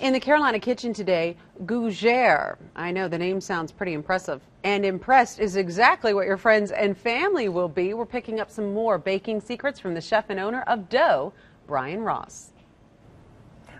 In the Carolina kitchen today, Gougeres. I know the name sounds pretty impressive. And impressed is exactly what your friends and family will be. We're picking up some more baking secrets from the chef and owner of Dough, Brian Ross.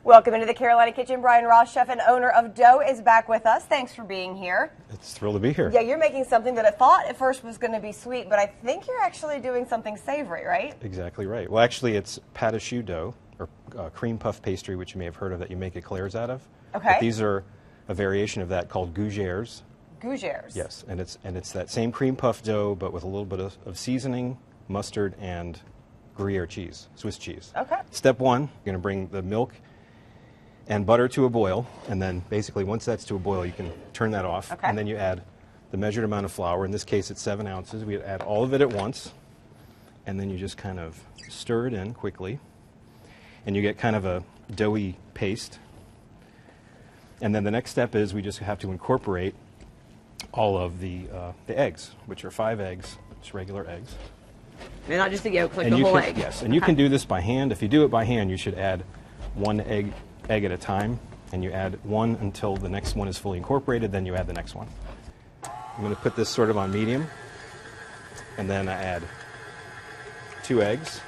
Welcome into the Carolina kitchen. Brian Ross, chef and owner of Dough, is back with us. Thanks for being here. It's thrilled to be here. Yeah, you're making something that I thought at first was going to be sweet, but I think you're actually doing something savory, right? Exactly right. Well, actually, it's pâte à choux dough, or cream puff pastry, which you may have heard of, that you make eclairs out of. Okay. But these are a variation of that called Gougeres. Gougeres. Yes, and it's that same cream puff dough, but with a little bit of seasoning, mustard, and Gruyere cheese, Swiss cheese. Okay. Step one, you're going to bring the milk and butter to a boil, and then basically once that's to a boil, you can turn that off. Okay. And then you add the measured amount of flour. In this case, it's 7 ounces. We add all of it at once, and then you just kind of stir it in quickly, and you get kind of a doughy paste. And then the next step is we just have to incorporate all of the eggs, which are 5 eggs, just regular eggs. And not just the yolk, like And the you whole can, egg. yes, and you can do this by hand. If you do it by hand, you should add 1 egg at a time, and you add 1 until the next one is fully incorporated, then you add the next one. I'm going to put this sort of on medium, and then I add 2 eggs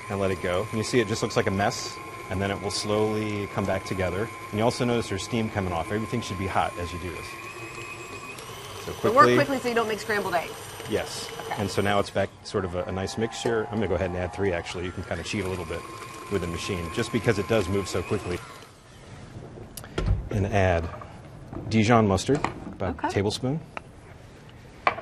and let it go. And you see it just looks like a mess, and then it will slowly come back together. And you also notice there's steam coming off. Everything should be hot as you do this. So quickly. But work quickly so you don't make scrambled eggs. Yes. Okay. And so now it's back sort of a nice mixture. I'm going to go ahead and add 3 actually. You can kind of cheat a little bit with the machine, just because it does move so quickly. And add Dijon mustard, about a tablespoon.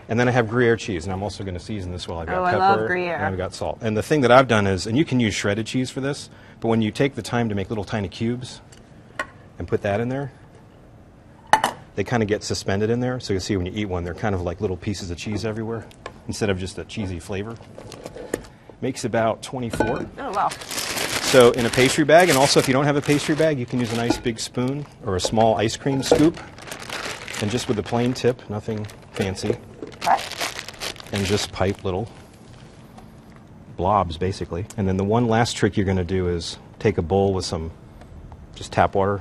And then I have Gruyere cheese, and I'm also going to season this while I've got pepper. I love Gruyere. And I've got salt. And the thing that I've done is, and you can use shredded cheese for this, but when you take the time to make little tiny cubes and put that in there, they kind of get suspended in there. So you'll see when you eat one, they're kind of like little pieces of cheese everywhere, instead of just a cheesy flavor. Makes about 24. Oh, wow. So in a pastry bag, and also if you don't have a pastry bag, you can use a nice big spoon or a small ice cream scoop, and just with a plain tip, nothing fancy, and just pipe little blobs basically. And then the one last trick you're going to do is take a bowl with some just tap water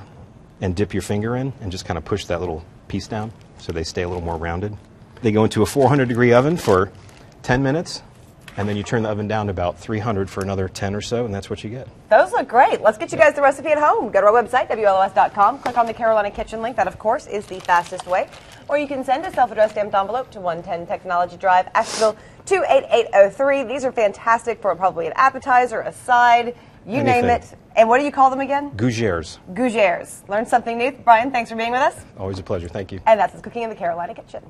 and dip your finger in and just kind of push that little piece down so they stay a little more rounded. They go into a 400-degree oven for 10 minutes. And then you turn the oven down to about 300 for another 10 or so, and that's what you get. Those look great. Let's get you guys the recipe at home. Go to our website, WLOS.com. Click on the Carolina Kitchen link. That, of course, is the fastest way. Or you can send a self-addressed stamped envelope to 110 Technology Drive, Asheville 28803. These are fantastic for probably an appetizer, a side, you name it. And what do you call them again? Gougeres. Gougeres. Learn something new. Brian, thanks for being with us. Always a pleasure. Thank you. And that's Cooking in the Carolina Kitchen.